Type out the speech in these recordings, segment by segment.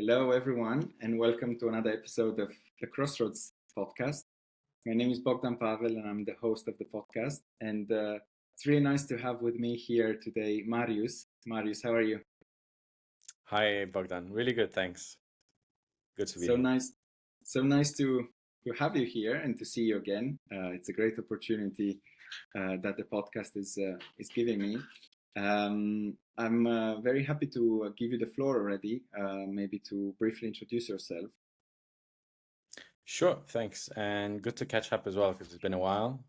Hello, everyone, and welcome to another episode of the Crossroads podcast. My name is Bogdan Pavel, and I'm the host of the podcast. And it's really nice to have with me here today Marius. Marius, how are you? Hi, Bogdan. Really good, thanks. Good to be So here. nice, so nice to have you here and to see you again. It's a great opportunity that the podcast is giving me. I'm very happy to give you the floor already, maybe to briefly introduce yourself. Sure, thanks. And good to catch up as well because it's been a while.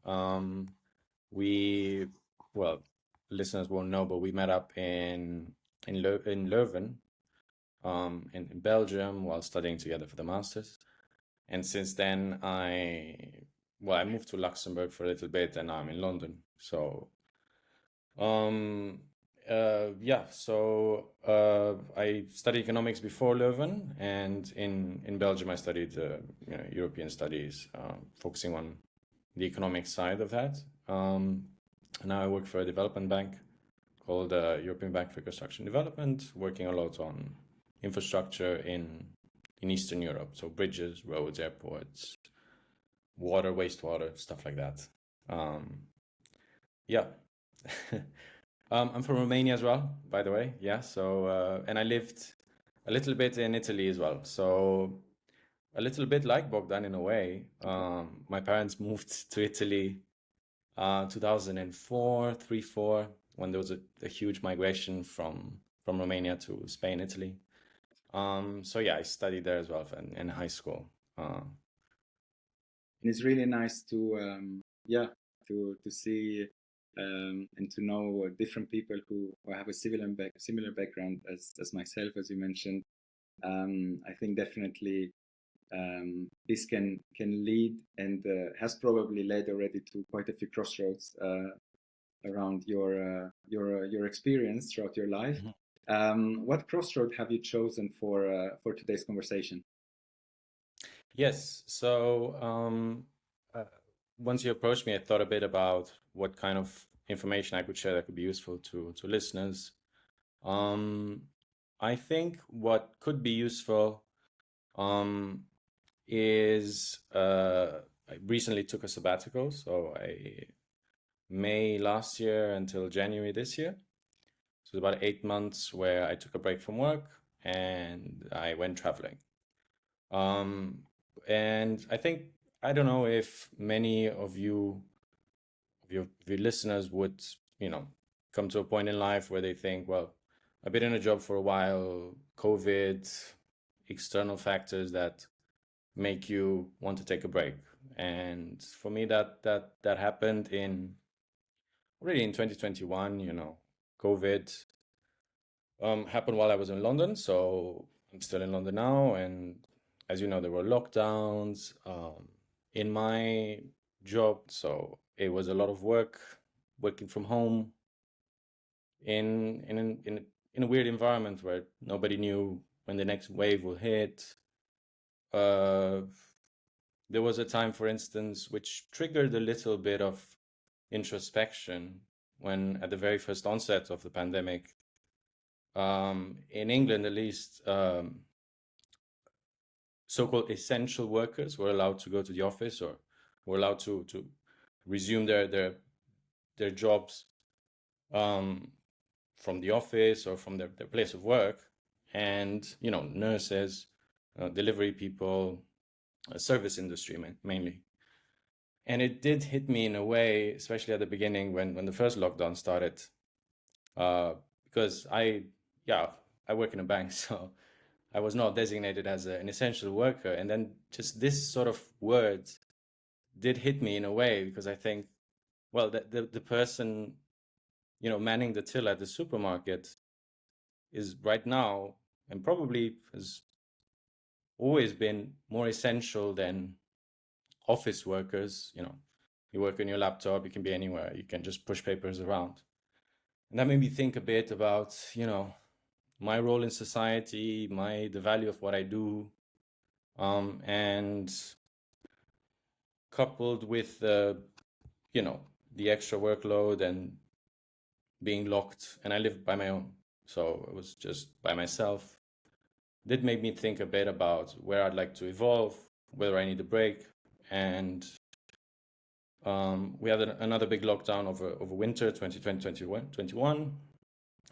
We, well, listeners won't know, but we met up in Leuven, in Belgium while studying together for the masters. And since then, I moved to Luxembourg for a little bit, and now I'm in London. Um, I studied economics before Leuven, and in Belgium I studied European studies, focusing on the economic side of that. Now I work for a development bank called European Bank for Construction Development, working a lot on infrastructure in Eastern Europe, so bridges, roads, airports, water, wastewater, stuff like that. Yeah. I'm from Romania as well, by the way. Yeah. And I lived a little bit in Italy as well. So a little bit like Bogdan in a way. My parents moved to Italy 2004, 3, 4, when there was a huge migration from Romania to Spain, Italy. I studied there as well in high school. And it's really nice to see and to know different people who have a similar background as myself, as you mentioned. I think definitely this can lead and has probably led already to quite a few crossroads around your experience throughout your life. What crossroad have you chosen for today's conversation? Yes. Once you approached me, I thought a bit about what kind of information I could share that could be useful to listeners. I think what could be useful is I recently took a sabbatical, so May last year until January this year. So it's about 8 months where I took a break from work and I went traveling. And I think, I don't know if many of your listeners would, come to a point in life where they think, well, I've been in a job for a while, COVID, external factors that make you want to take a break. And for me, that happened already in 2021. COVID happened while I was in London, so I'm still in London now. And as you know, there were lockdowns in my job, so it was a lot of working from home in a weird environment where nobody knew when the next wave will hit. There was a time, for instance, which triggered a little bit of introspection when, at the very first onset of the pandemic, in England at least, so-called essential workers were allowed to go to the office or were allowed to resume their jobs from the office or from their place of work. And, nurses, delivery people, service industry mainly. And it did hit me in a way, especially at the beginning when the first lockdown started, because I work in a bank, so I was not designated as an essential worker. And then just this sort of words did hit me in a way, because I think, well, the person, manning the till at the supermarket is right now, and probably has always been, more essential than office workers. You work on your laptop, you can be anywhere, you can just push papers around. And that made me think a bit about, my role in society, the value of what I do, and coupled with the extra workload and being locked. And I lived by my own, so it was just by myself. did make me think a bit about where I'd like to evolve, whether I need a break. And we had another big lockdown over winter 2020, 2021.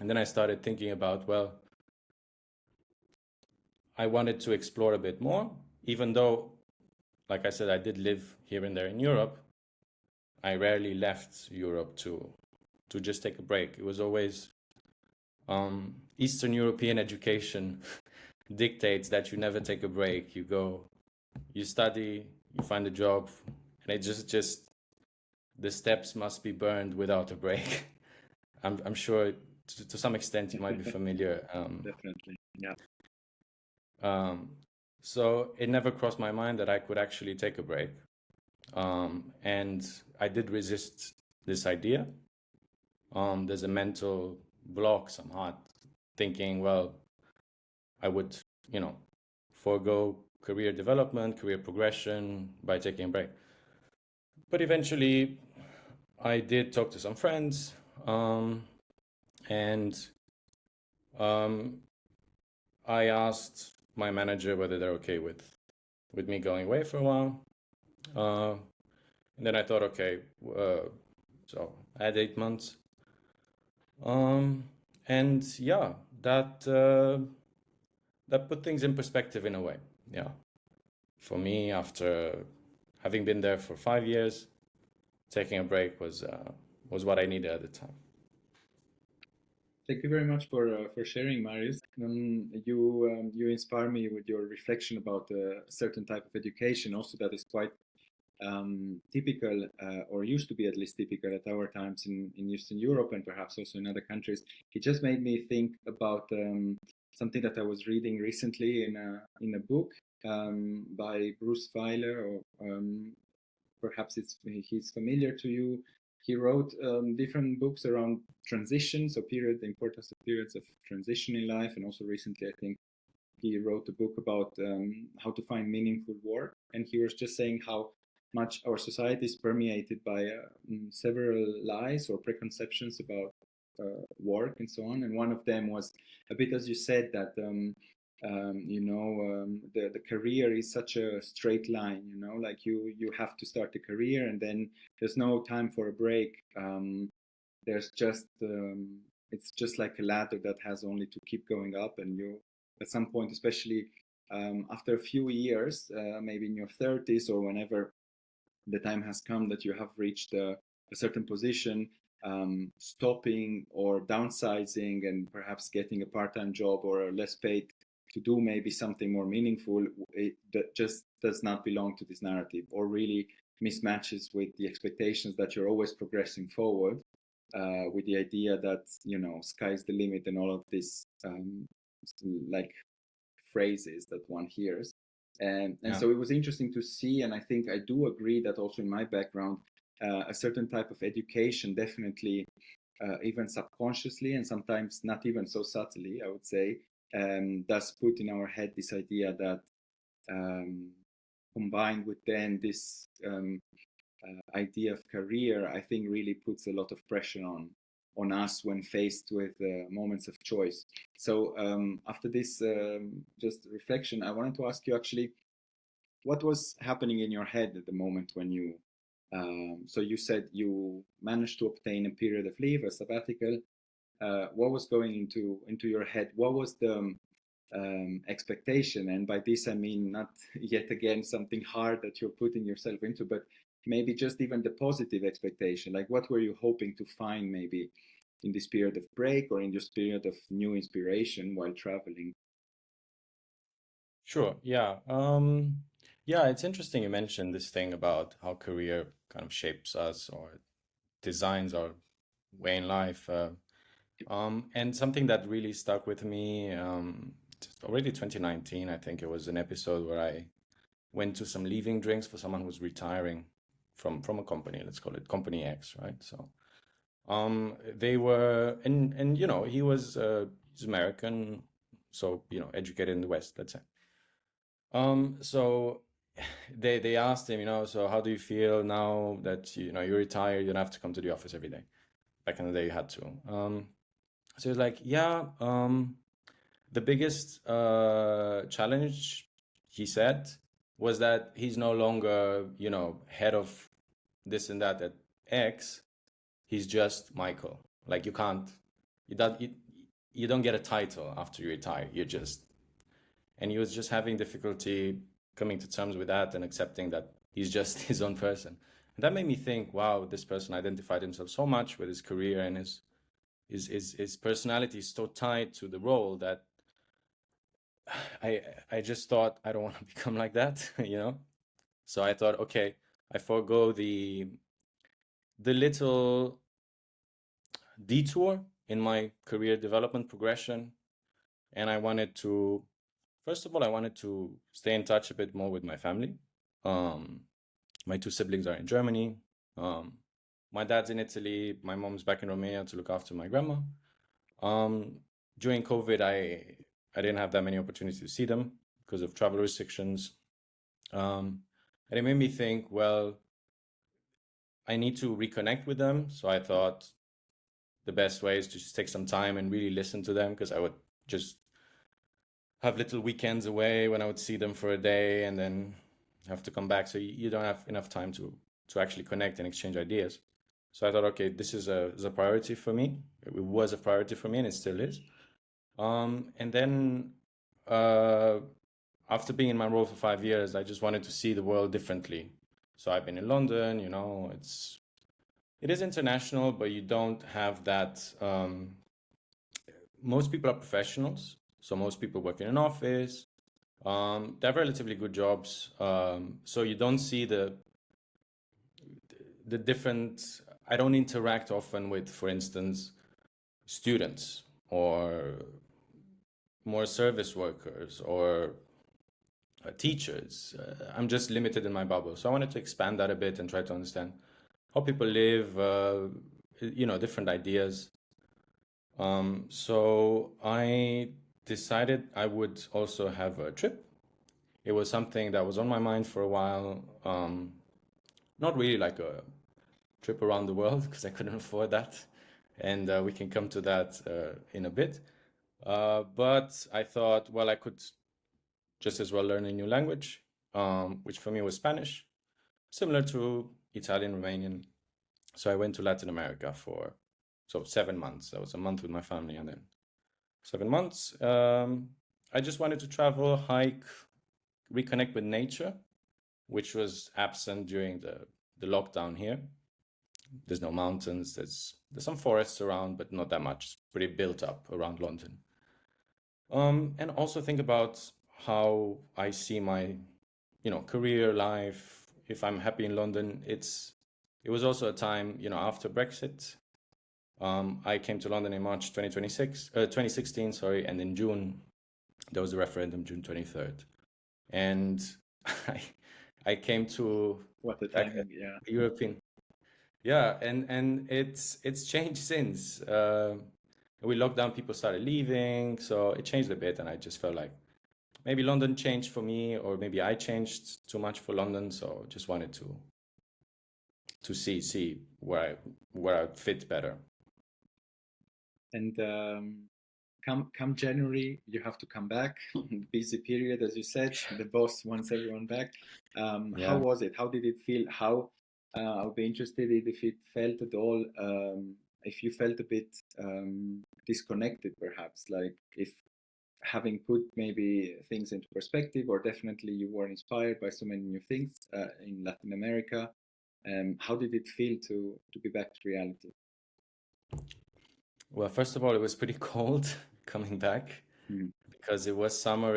And then I started thinking about, well, I wanted to explore a bit more, even though, like I said, I did live here and there in Europe. I rarely left Europe to just take a break. It was always Eastern European education dictates that you never take a break. You go, you study, you find a job, and it just the steps must be burned without a break. I'm sure to some extent you might be familiar. Definitely, yeah. So it never crossed my mind that I could actually take a break. And I did resist this idea. There's a mental block somehow, thinking, well, I would, forego career development, career progression by taking a break. But eventually, I did talk to some friends, and I asked my manager whether they're okay with me going away for a while. And then I thought, okay, so I had 8 months. And yeah, that put things in perspective in a way. Yeah. For me, after having been there for 5 years, taking a break was what I needed at the time. Thank you very much for sharing, Marius. You inspire me with your reflection about a certain type of education, also that is quite typical, or used to be at least typical at our times in Eastern Europe and perhaps also in other countries. It just made me think about something that I was reading recently in a book by Bruce Feiler, or perhaps he's familiar to you. He wrote different books around transition, so the importance of periods of transition in life, and also recently I think he wrote a book about how to find meaningful work. And he was just saying how much our society is permeated by several lies or preconceptions about work and so on. And one of them was a bit, as you said, that the career is such a straight line. Like you have to start a career, and then there's no time for a break. There's just it's just like a ladder that has only to keep going up, and you at some point, especially after a few years, maybe in your 30s or whenever the time has come that you have reached a certain position, stopping or downsizing and perhaps getting a part-time job or less paid to do maybe something more meaningful, that just does not belong to this narrative, or really mismatches with the expectations that you're always progressing forward, with the idea that sky's the limit and all of this like phrases that one hears. And Yeah. So it was interesting to see, and I think I do agree that also in my background, a certain type of education definitely, even subconsciously and sometimes not even so subtly, I would say, does put in our head this idea that, combined with then this idea of career, I think really puts a lot of pressure on us when faced with moments of choice. So after this just reflection, I wanted to ask you actually, what was happening in your head at the moment when you, so you said you managed to obtain a period of leave, a sabbatical. What was going into your head? What was the expectation? And by this I mean not yet again something hard that you're putting yourself into, but maybe just even the positive expectation. Like what were you hoping to find maybe in this period of break or in this period of new inspiration while traveling? Sure. Yeah. Yeah, it's interesting you mentioned this thing about how career kind of shapes us or designs our way in life. And something that really stuck with me, already 2019, I think it was an episode where I went to some leaving drinks for someone who's retiring from a company, let's call it Company X, right? So they were, and he's American, so educated in the West, let's say. So they asked him, so how do you feel now that you're retired, you don't have to come to the office every day? Back in the day you had to. So he's like, yeah, The biggest challenge, he said, was that he's no longer, head of this and that at X. He's just Michael. Like you don't get a title after you retire. And he was just having difficulty coming to terms with that and accepting that he's just his own person. And that made me think, wow, this person identified himself so much with his career, and his personality is so tied to the role that I just thought I don't want to become like that, So I thought, okay, I forego the little detour in my career development progression, and first of all, I wanted to stay in touch a bit more with my family. My two siblings are in Germany. My dad's in Italy. My mom's back in Romania to look after my grandma. During COVID, I didn't have that many opportunities to see them because of travel restrictions. And it made me think, well, I need to reconnect with them. So I thought the best way is to just take some time and really listen to them, because I would just have little weekends away when I would see them for a day and then have to come back. So you don't have enough time to actually connect and exchange ideas. So I thought, okay, this is a priority for me. It was a priority for me, and it still is. And then after being in my role for 5 years, I just wanted to see the world differently. So I've been in London, it is international, but you don't have that. Most people are professionals, so most people work in an office. They have relatively good jobs, so you don't see the different. I don't interact often with, for instance, students or more service workers or teachers. I'm just limited in my bubble, so I wanted to expand that a bit and try to understand how people live, different ideas. So I decided I would also have a trip. It was something that was on my mind for a while. Not really like a trip around the world, because I couldn't afford that. And we can come to that in a bit. But I thought, well, I could just as well learn a new language, which for me was Spanish, similar to Italian, Romanian. So I went to Latin America for 7 months. That was a month with my family, and then 7 months. I just wanted to travel, hike, reconnect with nature, which was absent during the lockdown here. There's no mountains. There's some forests around, but not that much. It's pretty built up around London. And also think about how I see my, career life. If I'm happy in London, it was also a time, after Brexit. I came to London in March 2016, sorry, and in June there was a referendum, June 23rd, and I came to What the timing, yeah. European, yeah, and it's changed since. We locked down, people started leaving, so it changed a bit, and I just felt like maybe London changed for me, or maybe I changed too much for London, so just wanted to see where I fit better. And come January, you have to come back. Busy period, as you said. The boss wants everyone back. Yeah. How was it? How did it feel? I'll be interested if it felt at all, if you felt a bit disconnected, perhaps, like if having put maybe things into perspective, or definitely you were inspired by so many new things in Latin America. How did it feel to be back to reality? Well, first of all, it was pretty cold coming back, because it was summer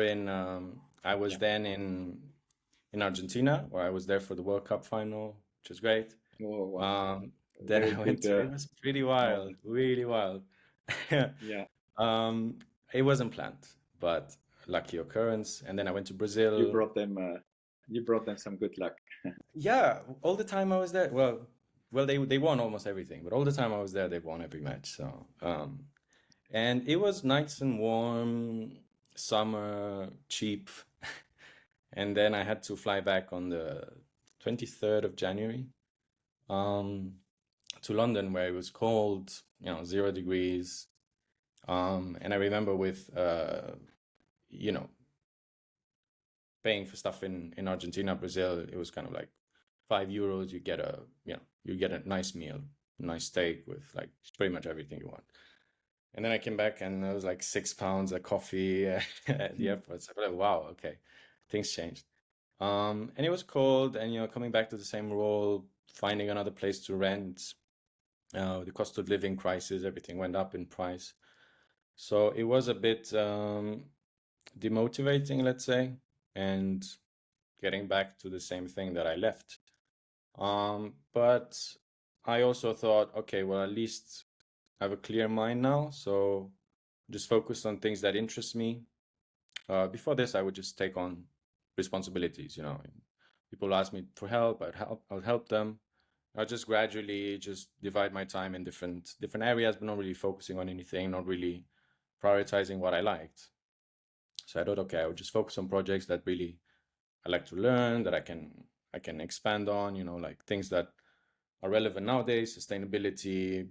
I was then in Argentina, where I was there for the World Cup final, which was great. Oh, wow. Then I went it was pretty wild, really wild. Yeah. It wasn't planned, but lucky occurrence. And then I went to Brazil. You brought them some good luck. Yeah, all the time I was there. Well, they won almost everything, but all the time I was there, they won every match. So, and it was nice and warm, summer, cheap. And then I had to fly back on the 23rd of January, to London, where it was cold, 0 degrees. And I remember with, you know, paying for stuff in Argentina, Brazil, it was kind of like €5, you get a nice meal, nice steak with like pretty much everything you want. And then I came back and it was like £6 a coffee at the airport. So I was like, wow, okay, things changed. And it was cold, and coming back to the same role, finding another place to rent, the cost of living crisis, everything went up in price. So it was a bit demotivating, let's say, and getting back to the same thing that I left. But I also thought, okay, well, at least I have a clear mind now, so just focus on things that interest me. Before this, I would just take on responsibilities. People ask me for help, I'll help them. I just gradually just divide my time in different areas, but not really focusing on anything, not really prioritizing what I liked. So I thought, okay, I would just focus on projects that really I like to learn, that I can expand on, like things that are relevant nowadays, sustainability,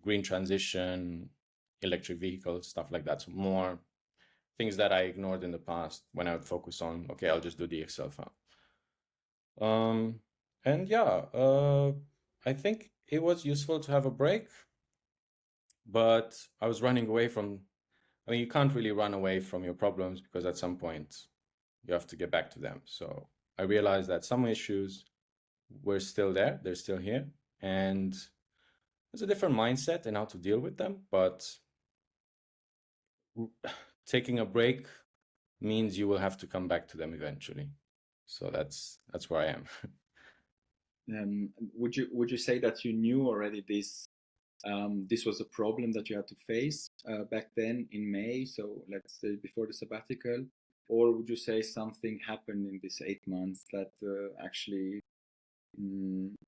green transition, electric vehicles, stuff like that. So more things that I ignored in the past when I would focus on, okay, I'll just do the Excel file. And yeah, I think it was useful to have a break, but I was running away from, you can't really run away from your problems because at some point you have to get back to them. So I realized that some issues were still there, they're still here, and there's a different mindset in how to deal with them, but taking a break means you will have to come back to them eventually. So that's where I am. Would you say that you knew already this was a problem that you had to face back then in May, so let's say before the sabbatical, or would you say something happened in these 8 months that actually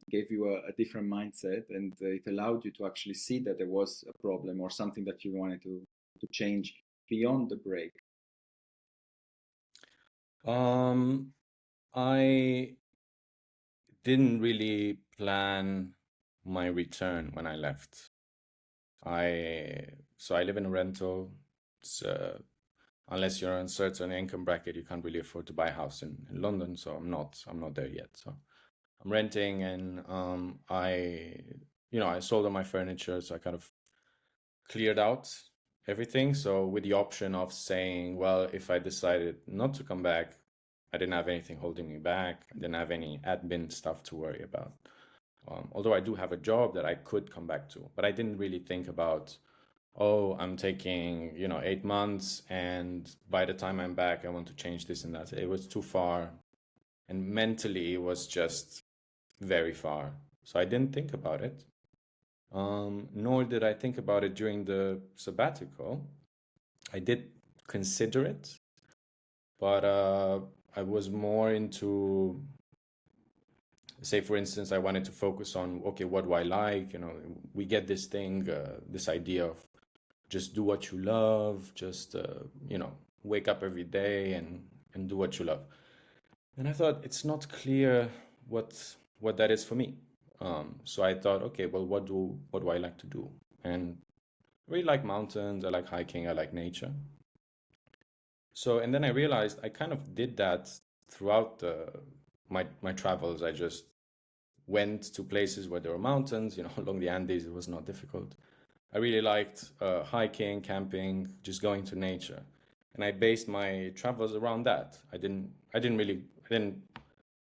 gave you a different mindset, and it allowed you to actually see that there was a problem or something that you wanted to change beyond the break? I didn't really plan my return when I left. So I live in a rental. Unless you're in a certain income bracket, you can't really afford to buy a house in London. So I'm not there yet. So I'm renting, and I sold all my furniture, so I kind of cleared out everything. So with the option of saying, well, if I decided not to come back, I didn't have anything holding me back. I didn't have any admin stuff to worry about. Although I do have a job that I could come back to, but I didn't really think about, oh, I'm taking, 8 months, and by the time I'm back, I want to change this and that. It was too far. And mentally, it was just very far. So I didn't think about it. Nor did I think about it during the sabbatical. I did consider it, but I was more into, say, for instance, I wanted to focus on, okay, what do I like? We get this thing, this idea of just do what you love, just, wake up every day and do what you love. And I thought it's not clear what that is for me. So I thought, okay, well, what do I like to do? And I really like mountains, I like hiking, I like nature. So, and then I realized I kind of did that throughout my travels. I just went to places where there were mountains, along the Andes. It was not difficult. I really liked hiking, camping, just going to nature, and I based my travels around that. I didn't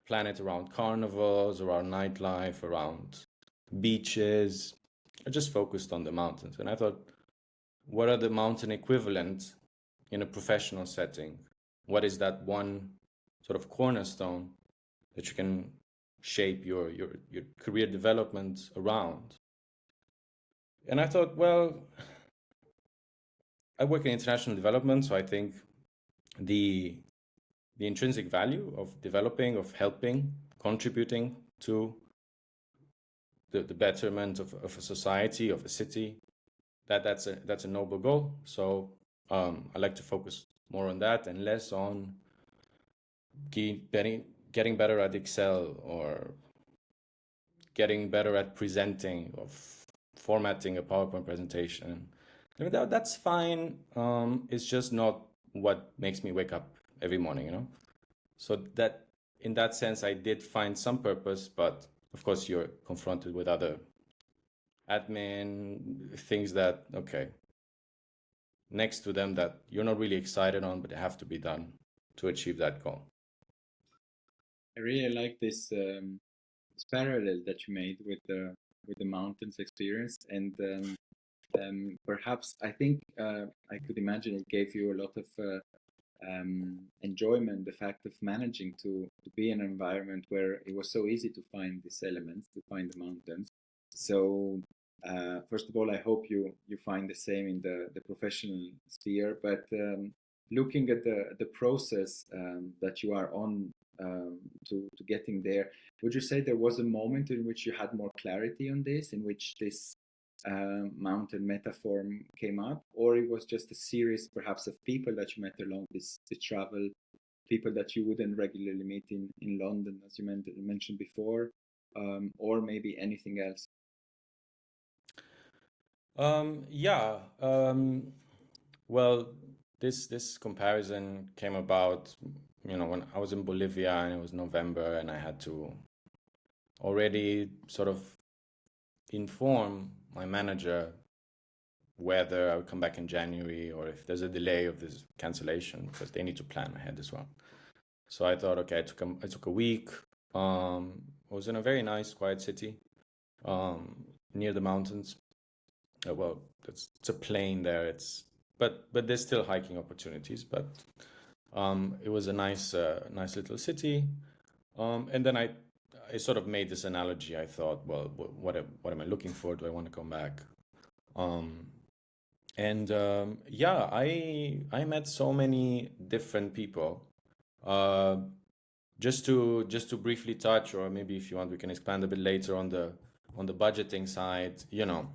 plan it around carnivals, around nightlife, around beaches. I just focused on the mountains, and I thought, what are the mountain equivalent in a professional setting? What is that one sort of cornerstone that you can shape your career development around? And I thought, well, I work in international development, so I think the intrinsic value of developing, of helping, contributing to the betterment of a society, of a city, that's a noble goal. So I like to focus more on that and less on getting better at Excel, or getting better at presenting, of formatting a PowerPoint presentation. I mean, that's fine. It's just not what makes me wake up every morning, you know? So that in that sense, I did find some purpose, but of course you're confronted with other admin things that, okay, next to them that you're not really excited on, but they have to be done to achieve that goal. I really like this parallel that you made with the mountains experience, and perhaps I think I could imagine it gave you a lot of enjoyment, the fact of managing to be in an environment where it was so easy to find these elements, to find the mountains. So first of all, I hope you find the same in the professional sphere. But looking at the process that you are on to getting there, would you say there was a moment in which you had more clarity on this, in which this mountain metaphor came up, or it was just a series perhaps of people that you met along this travel, people that you wouldn't regularly meet in London, as you mentioned before, or maybe anything else? Yeah. Well, this comparison came about, you know, when I was in Bolivia and it was November and I had to already sort of inform my manager whether I would come back in January or if there's a delay of this cancellation because they need to plan ahead as well. So I thought, okay, I took a week. I was in a very nice, quiet city, near the mountains. Well, it's a plain there. But there's still hiking opportunities. But it was a nice little city. And then I sort of made this analogy. I thought, well, what am I looking for? Do I want to come back? Um, and yeah, I met so many different people. Uh, just to briefly touch, or maybe if you want, we can expand a bit later on the budgeting side. You know,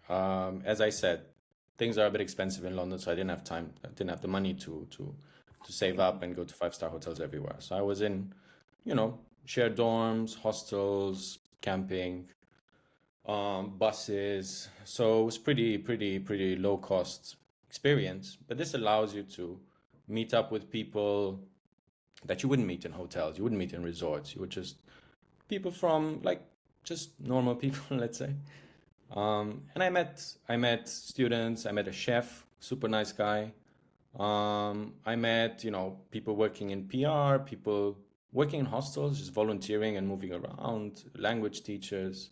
as I said, things are a bit expensive in London, so I didn't have time. I didn't have the money to save up and go to five-star hotels everywhere. So I was in, you know, shared dorms, hostels, camping, buses. So it was pretty low cost experience. But this allows you to meet up with people that you wouldn't meet in hotels, you wouldn't meet in resorts. You would just people from like just normal people, let's say. And I met students. I met a chef, super nice guy. I met, you know, people working in PR, people working in hostels, just volunteering and moving around, language teachers,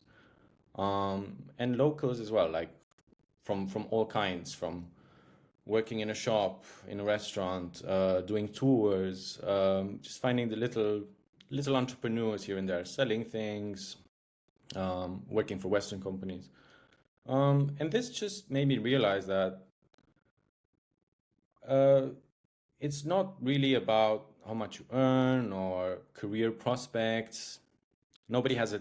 and locals as well, like from all kinds, from working in a shop, in a restaurant, doing tours, just finding the little entrepreneurs here and there, selling things, working for Western companies. And this just made me realize that uh, it's not really about how much you earn or career prospects. Nobody has a,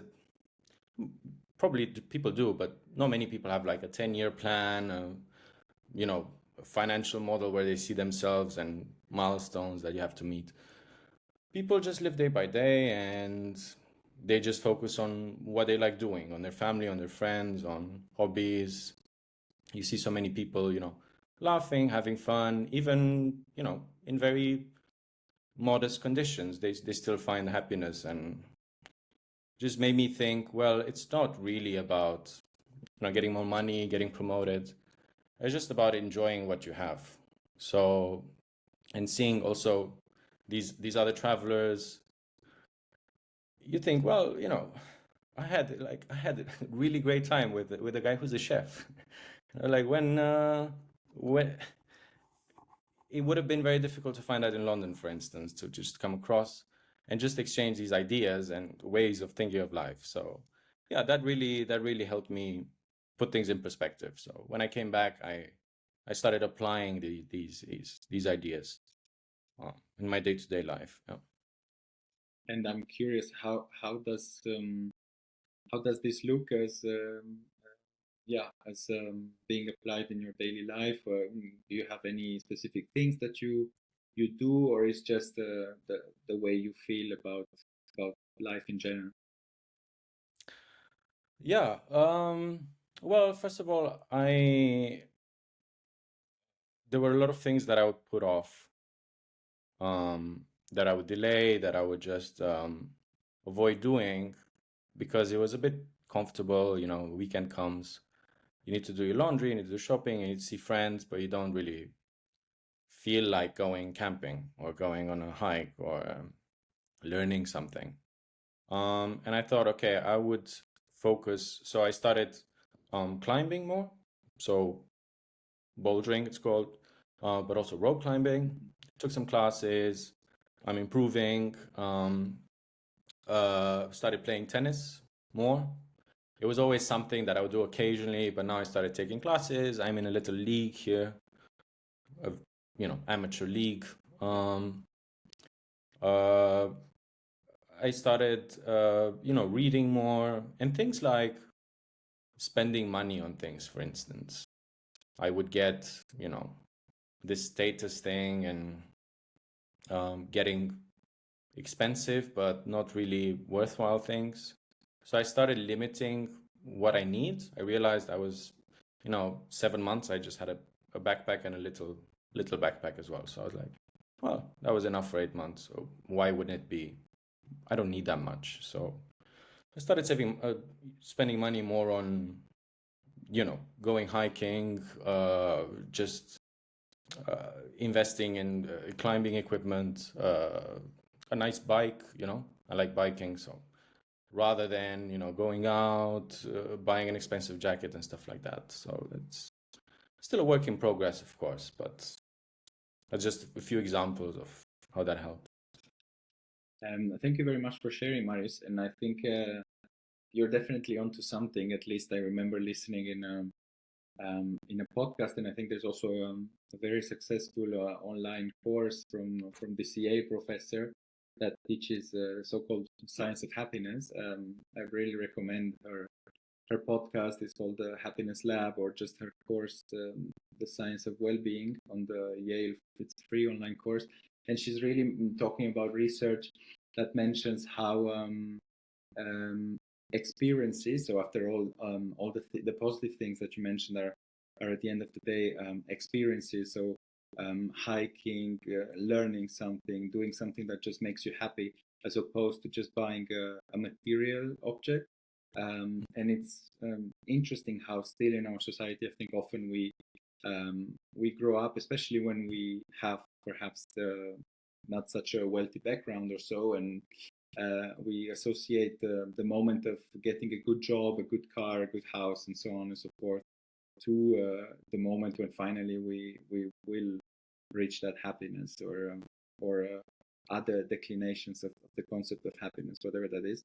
probably people do, but not many people have like a 10-year plan, you know, a financial model where they see themselves and milestones that you have to meet. People just live day by day and they just focus on what they like doing, on their family, on their friends, on hobbies. You see so many people, you know, laughing, having fun, even, you know, in very modest conditions. They still find happiness, and just made me think, well, it's not really about, you know, getting more money, getting promoted. It's just about enjoying what you have. So, and seeing also these other travelers, you think, well, you know, I had a really great time with a guy who's a chef. You know, like when it would have been very difficult to find that in London, for instance, to just come across and just exchange these ideas and ways of thinking of life. So yeah, that really helped me put things in perspective. So when I came back, I started applying these ideas in my day-to-day life. Yeah. And I'm curious, how does this look as yeah, as being applied in your daily life? Do you have any specific things that you do, or is just the way you feel about life in general? Yeah. Well, first of all, there were a lot of things that I would put off, that I would delay, that I would just avoid doing because it was a bit comfortable. Weekend comes, you need to do your laundry, you need to do shopping, you need to see friends, but you don't really feel like going camping or going on a hike or learning something. And I thought, okay, I would focus. So I started climbing more. So bouldering, it's called, but also rope climbing. Took some classes. I'm improving. Started playing tennis more. It was always something that I would do occasionally, but now I started taking classes. I'm in a little league here, amateur league. Uh, I started, reading more and things like spending money on things, for instance. I would get, this status thing and getting expensive but not really worthwhile things. So I started limiting what I need. I realized I was, 7 months, I just had a backpack and a little backpack as well. So I was like, well, that was enough for 8 months. So why wouldn't it be? I don't need that much. So I started spending money more on, going hiking, just investing in climbing equipment, a nice bike. I like biking, so rather than going out, buying an expensive jacket and stuff like that. So it's still a work in progress, of course, but that's just a few examples of how that helped. Thank you very much for sharing, Marius. And I think you're definitely onto something. At least I remember listening in a podcast, and I think there's also a very successful online course from the CA professor that teaches so-called science of happiness. I really recommend her podcast. Is called the Happiness Lab, or just her course, the Science of Well-being, on the Yale. It's a free online course, and she's really talking about research that mentions how experiences. So after all the positive things that you mentioned are at the end of the day experiences. So hiking, learning something, doing something that just makes you happy, as opposed to just buying a material object. And it's interesting how still in our society, I think often we grow up, especially when we have perhaps not such a wealthy background or so, and we associate the moment of getting a good job, a good car, a good house, and so on and so forth, to the moment when finally we will reach that happiness, or other declinations of the concept of happiness, whatever that is.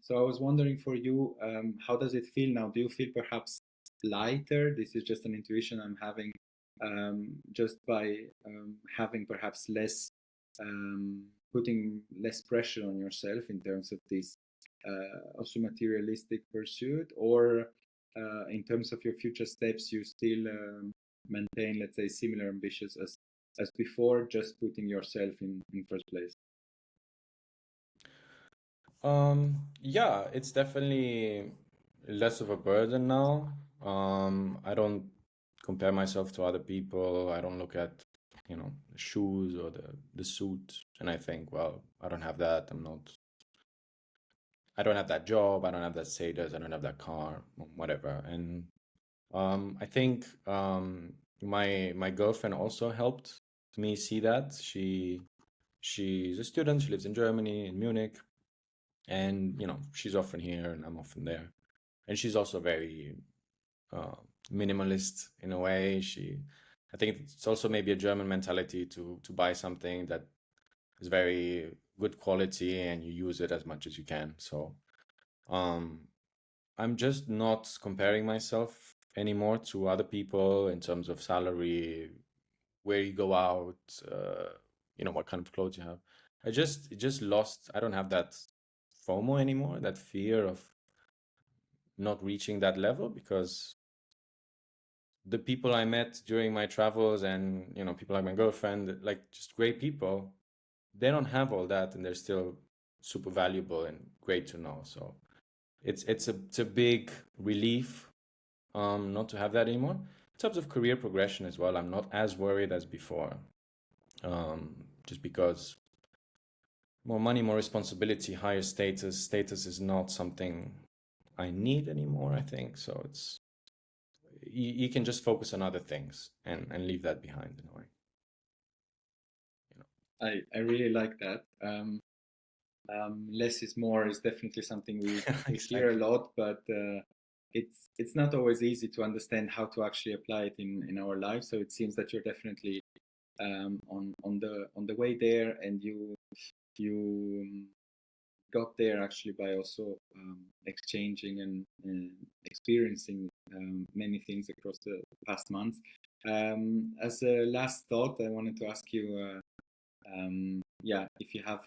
So I was wondering for you, how does it feel now? Do you feel perhaps lighter? This is just an intuition I'm having, just by having perhaps less, putting less pressure on yourself in terms of this also materialistic pursuit, or in terms of your future steps, you still maintain, let's say, similar ambitions as before, just putting yourself in first place? Yeah, it's definitely less of a burden now. I don't compare myself to other people. I don't look at, the shoes or the suit, and I think, well, I don't have that. I don't have that job. I don't have that status. I don't have that car, whatever. And I think my girlfriend also helped me see that. She's a student. She lives in Germany, in Munich, and she's often here and I'm often there. And she's also very minimalist in a way. I think it's also maybe a German mentality to buy something that is very good quality and you use it as much as you can. So I'm just not comparing myself anymore to other people in terms of salary, where you go out, what kind of clothes you have. It just lost. I don't have that FOMO anymore, that fear of not reaching that level, because the people I met during my travels and, people like my girlfriend, like just great people, they don't have all that and they're still super valuable and great to know. So it's a big relief not to have that anymore. In terms of career progression as well, I'm not as worried as before. Just because more money, more responsibility, higher status. Status is not something I need anymore, I think. So it's you can just focus on other things and leave that behind in a way. I really like that. Less is more is definitely something we hear a lot, but it's not always easy to understand how to actually apply it in our lives. So it seems that you're definitely on the way there, and you got there actually by also exchanging and experiencing many things across the past months. As a last thought, I wanted to ask you, if you have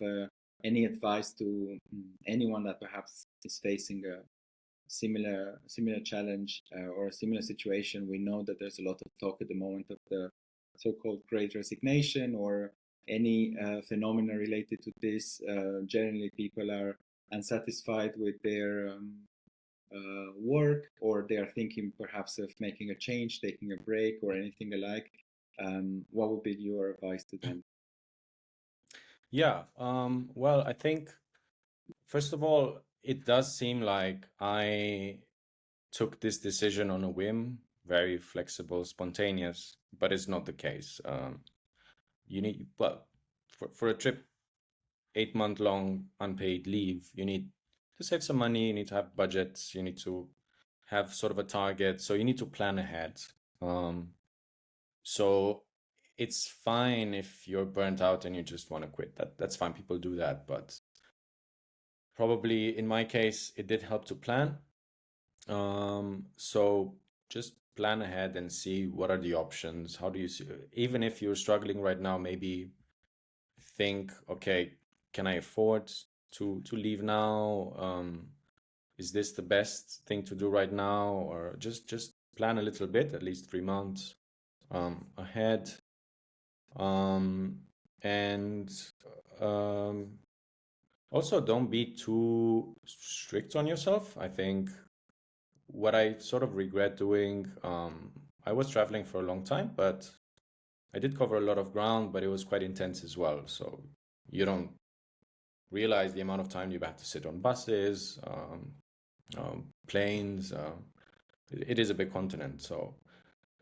any advice to anyone that perhaps is facing a similar challenge or a similar situation. We know that there's a lot of talk at the moment of the so-called Great Resignation or any phenomena related to this. Generally, people are unsatisfied with their work, or they are thinking perhaps of making a change, taking a break, or anything alike. What would be your advice to them? Yeah, well, I think first of all, it does seem like I took this decision on a whim, very flexible, spontaneous, but it's not the case. You need, well, for a trip, 8-month long unpaid leave, you need to save some money, you need to have budgets, you need to have sort of a target, so you need to plan ahead. So it's fine if you're burnt out and you just want to quit. That's fine. People do that, but probably in my case, it did help to plan. So just plan ahead and see what are the options. How do you see, even if you're struggling right now, maybe think, okay, can I afford to leave now? Is this the best thing to do right now? Or just plan a little bit, at least 3 months ahead. And also don't be too strict on yourself. I think what I sort of regret doing, I was traveling for a long time, but I did cover a lot of ground, but it was quite intense as well. So you don't realize the amount of time you have to sit on buses, planes. It is a big continent, so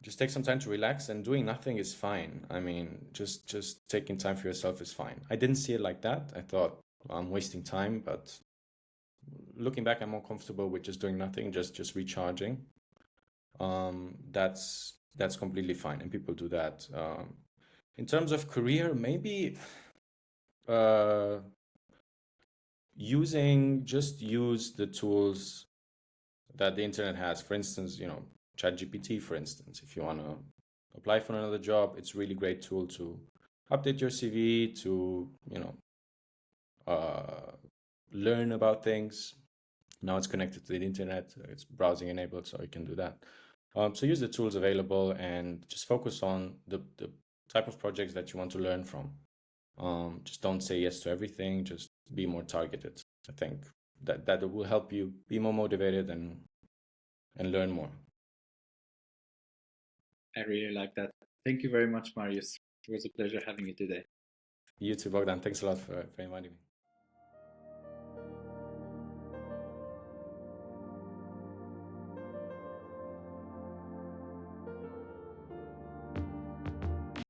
just take some time to relax, and doing nothing is fine. I mean, just taking time for yourself is fine. I didn't see it like that. I thought I'm wasting time, but looking back, I'm more comfortable with just doing nothing, just recharging. That's completely fine, and people do that. In terms of career, maybe use the tools that the internet has. For instance, ChatGPT, for instance, if you want to apply for another job, it's a really great tool to update your CV, to learn about things. Now it's connected to the internet, it's browsing enabled, so you can do that. So use the tools available and just focus on the type of projects that you want to learn from. Just don't say yes to everything, just be more targeted. I think that will help you be more motivated and learn more. I really like that. Thank you very much, Marius. It was a pleasure having you today. You too, Bogdan. Thanks a lot for inviting me.